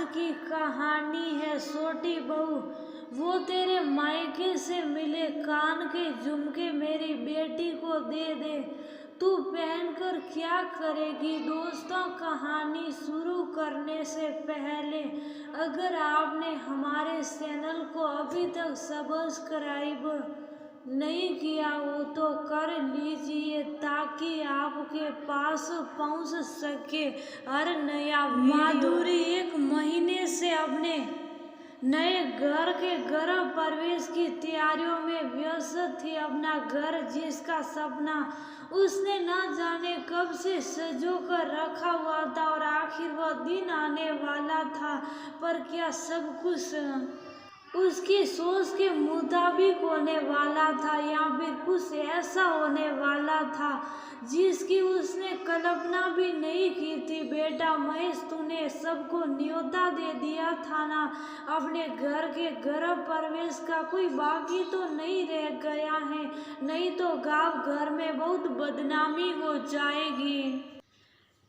की कहानी है छोटी बहू। वो तेरे मायके से मिले कान के झुमके मेरी बेटी को दे दे, तू पहनकर क्या करेगी। दोस्तों, कहानी शुरू करने से पहले अगर आपने हमारे चैनल को अभी तक सब्सक्राइब नहीं किया हो तो कर लीजिए, ताकि आपके पास पहुंच सके हर नया वीडियो। माधुरी एक महीने से अपने नए घर के गृह प्रवेश की तैयारियों में व्यस्त थी। अपना घर जिसका सपना उसने न जाने कब से सजो कर रखा हुआ था और आखिर वह दिन आने वाला था, पर क्या सब कुछ उसकी सोच के मुताबिक होने वाला था या फिर कुछ ऐसा होने वाला था जिसकी उसने कल्पना भी नहीं की थी। बेटा महेश, तूने सबको न्योता दे दिया था ना। अपने घर के गृह प्रवेश का कोई बाकी तो नहीं रह गया है, नहीं तो गांव घर में बहुत बदनामी हो जाएगी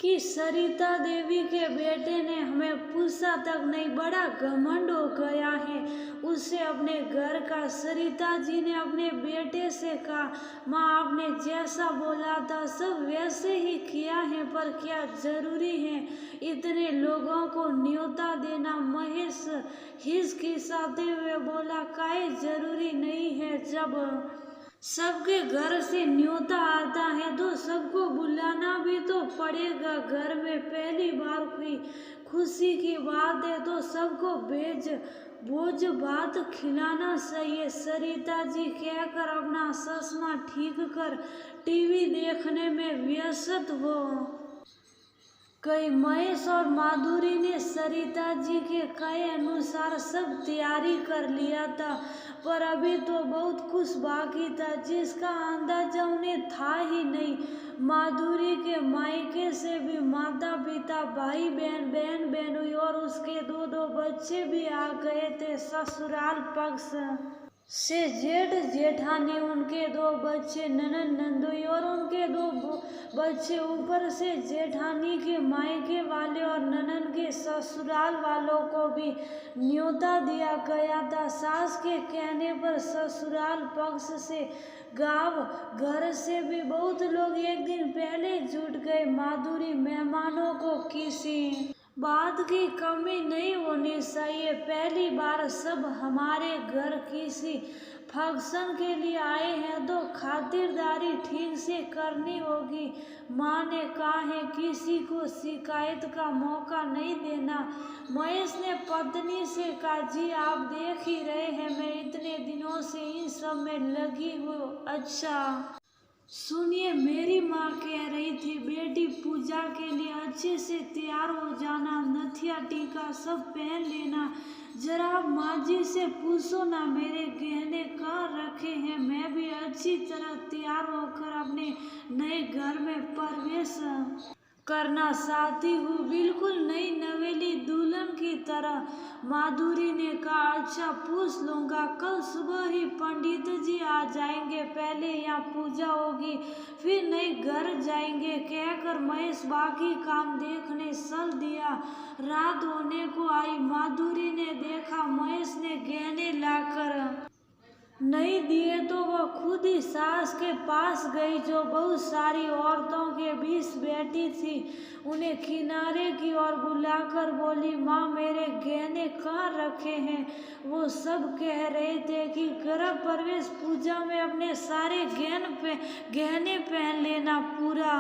कि सरिता देवी के बेटे ने हमें पूछा तक नहीं। बड़ा घमंड हो गया है उसे अपने घर का। सरिता जी ने अपने बेटे से कहा, माँ आपने जैसा बोला था सब वैसे ही किया है, पर क्या जरूरी है इतने लोगों को न्योता देना। महेश हिचकिचाते हुए बोला, काहे जरूरी नहीं है, जब सबके घर से न्योता आता है तो सबको बुलाना भी तो पड़ेगा। घर में पहली बार हुई खुशी की बात है तो सबको भोज भात खिलाना चाहिए। सरिता जी कहकर अपना चश्मा ठीक कर टीवी देखने में व्यस्त हो गई। महेश और माधुरी ने सरिता जी के कहे अनुसार सब तैयारी कर लिया था, पर अभी तो बहुत कुछ बाकी था जिसका अंदाजा उन्हें था ही नहीं। माधुरी के मायके से भी माता पिता, भाई बहन, बहन बहनोई और उसके दो बच्चे भी आ गए थे। ससुराल पक्ष से जेठ जेठानी, उनके दो बच्चे, ननद नंदोई और उनके दो बच्चे, ऊपर से जेठानी के मायके वाले और ननद के ससुराल वालों को भी न्योता दिया गया था। सास के कहने पर ससुराल पक्ष से गांव घर से भी बहुत लोग एक दिन पहले जुट गए। माधुरी मेहमानों को किसी बात की कमी नहीं होनी चाहिए। पहली बार सब हमारे घर किसी फंक्शन के लिए आए हैं तो खातिरदारी ठीक से करनी होगी। माँ ने कहा है किसी को शिकायत का मौका नहीं देना। महेश ने पत्नी से कहा, जी आप देख ही रहे हैं मैं इतने दिनों से इन सब में लगी हूँ। अच्छा सुनिए, मेरी माँ कह रही थी बेटी पूजा के लिए अच्छे से तैयार हो जाना, नथिया टीका सब पहन लेना। जरा आप माँ जी से पूछो ना मेरे गहने कहाँ रखे हैं, मैं भी अच्छी तरह तैयार होकर अपने नए घर में प्रवेश करना चाहती हूँ, बिल्कुल नई नवेली दुल्हन की तरह। माधुरी ने कहा, अच्छा पूछ लूँगा, कल सुबह ही पंडित जी आ जाएंगे, पहले यहाँ पूजा होगी फिर नए घर जाएंगे। कहकर महेश बाकी काम देखने चल दिया। रात होने को आई। माधुरी ने देखा महेश ने गहने लाकर नहीं दिए तो वह खुद ही सास के पास गई जो बहुत सारी औरतों के बीच बैठी थी। उन्हें किनारे की ओर बुलाकर बोली, माँ मेरे गहने कहाँ रखे हैं। वो सब कह रहे थे कि गृह प्रवेश पूजा में अपने सारे गहने पहन लेना, पूरा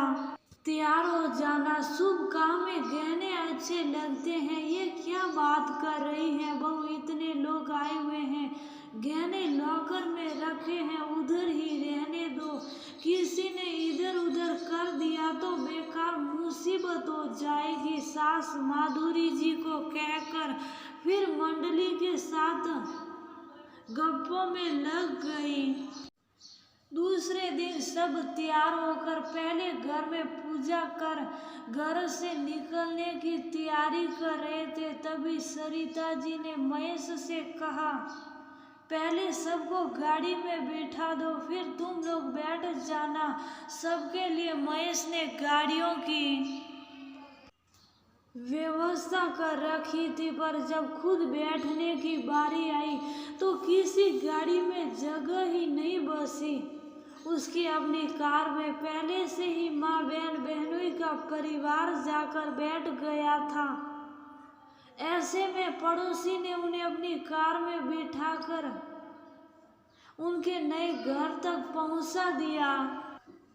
तैयार हो जाना, शुभ काम में गहने अच्छे लगते हैं। ये क्या बात कर रही हैं बहू, इतने लोग आए हुए हैं, गहने लॉकर में रखे हैं, उधर ही रहने दो। किसी ने इधर उधर कर दिया तो बेकार मुसीबत हो जाएगी। सास माधुरी जी को कहकर फिर मंडली के साथ गप्पों में लग गई। दूसरे दिन सब तैयार होकर पहले घर में पूजा कर घर से निकलने की तैयारी कर रहे थे। तभी सरिता जी ने महेश से कहा, पहले सबको गाड़ी में बैठा दो फिर तुम लोग बैठ जाना। सबके लिए महेश ने गाड़ियों की व्यवस्था कर रखी थी, पर जब खुद बैठने की बारी आई तो किसी गाड़ी में जगह ही नहीं बची। उसकी अपनी कार में पहले से ही माँ बहन बहनोई का परिवार जाकर बैठ गया था। ऐसे में पड़ोसी ने उन्हें अपनी कार में बिठाकर उनके नए घर तक पहुंचा दिया।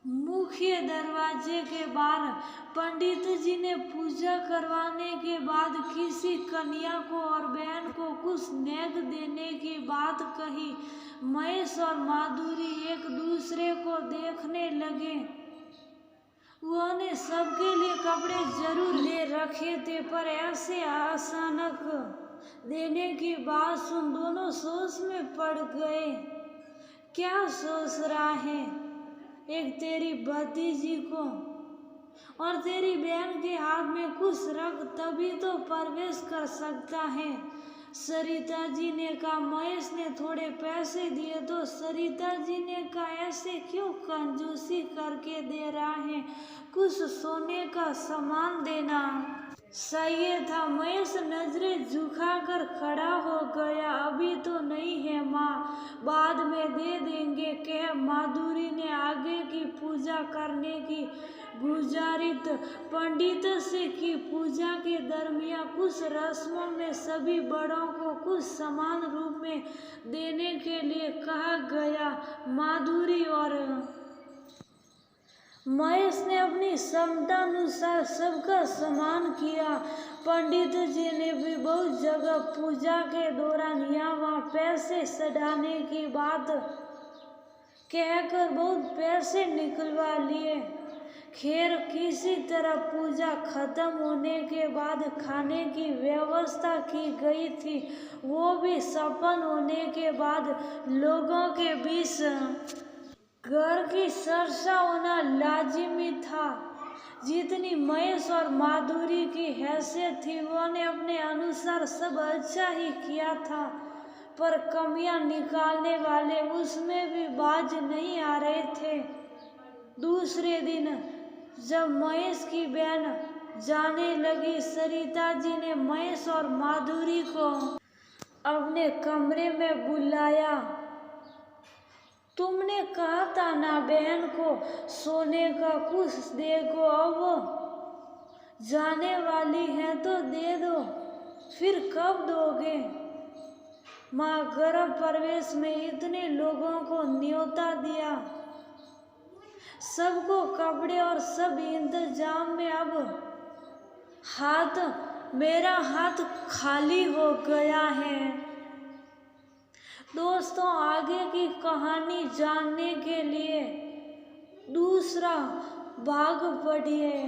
मुख्य दरवाजे के बाहर पंडित जी ने पूजा करवाने के बाद किसी कन्या को और बहन को कुछ नेक देने की बात कही। महेश और माधुरी एक दूसरे को देखने लगे। उन्होंने सबके लिए कपड़े जरूर ले रखे थे, पर ऐसे अचानक देने की बात सुन दोनों सोच में पड़ गए। क्या सोच रहा है? एक तेरी भतीजी को और तेरी बहन के हाथ में कुछ रख, तभी तो प्रवेश कर सकता है। सरिता जी ने कहा। महेश ने थोड़े पैसे दिए तो सरिता जी ने कहा, ऐसे क्यों कंजूसी करके दे रहा है, कुछ सोने का सामान देना सही था। महेश नजरें झुकाकर खड़ा हो गया। अभी तो नहीं है माँ, बाद में दे देंगे, कह माधुरी ने आगे की पूजा करने की गुजारिश पंडित से की। पूजा के दरमियान कुछ रस्मों में सभी बड़ों को कुछ समान रूप में देने के लिए कहा गया। माधुरी और महेश ने अपनी क्षमतानुसार सबका सम्मान किया। पंडित जी ने भी बहुत जगह पूजा के दौरान यहाँ वहाँ पैसे चढ़ाने की बात कहकर बहुत पैसे निकलवा लिए। खैर, किसी तरह पूजा खत्म होने के बाद खाने की व्यवस्था की गई थी, वो भी सफल होने के बाद लोगों के बीच घर की चर्चा होना लाजिमी था। जितनी महेश और माधुरी की हैसियत थी, उन्होंने अपने अनुसार सब अच्छा ही किया था, पर कमियां निकालने वाले उसमें भी बाज नहीं आ रहे थे। दूसरे दिन जब महेश की बहन जाने लगी, सरिता जी ने महेश और माधुरी को अपने कमरे में बुलाया। तुमने कहा था ना बहन को सोने का कुछ देखो, अब जाने वाली है तो दे दो, फिर कब दोगे? माँ, गर्भ प्रवेश में इतने लोगों को न्योता दिया, सबको कपड़े और सब इंतजाम में, अब मेरा हाथ खाली हो गया है। दोस्तों, आगे की कहानी जानने के लिए दूसरा भाग पढ़िए।